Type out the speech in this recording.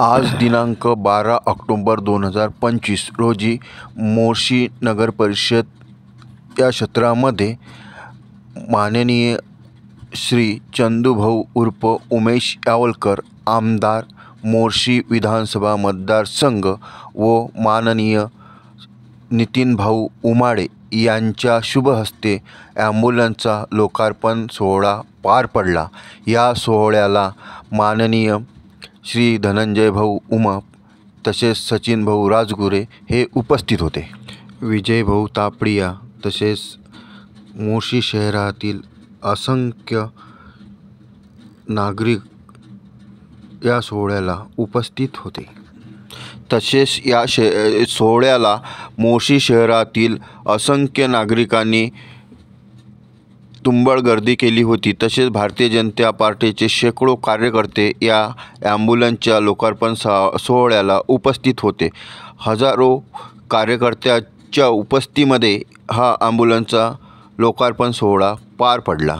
आज दिनांक 12 ऑक्टोबर 2025 रोजी मोर्शी नगर परिषद या क्षेत्रामध्ये माननीय श्री चंदूभाऊ उर्फ उमेश यावलकर आमदार मोर्शी विधानसभा मतदारसंघ व माननीय नितीनभाऊ उमाडे यांच्या शुभ हस्ते ॲम्ब्युलन्सचा लोकार्पण सोहळा पार पडला। या सोहळ्याला माननीय श्री धनंजयभाऊ उमाप तसेच सचिनभाऊ राजगुरे हे उपस्थित होते। विजयभाऊ तापडिया तसेच मोर्शी शहरातील असंख्य नागरिक या सोहळ्याला उपस्थित होते। तसेच या सोहळ्याला मोर्शी शहरातील असंख्य नागरिकांनी तुंबळ गर्दी केली होती। तसेच भारतीय जनता पार्टीचे शेकडो कार्यकर्ते या ॲम्ब्युलन्सच्या लोकार्पण सोहळ्याला उपस्थित होते। हजारो कार्यकर्त्यांच्या उपस्थितीमध्ये हा ॲम्ब्युलन्सचा लोकार्पण सोहळा पार पडला।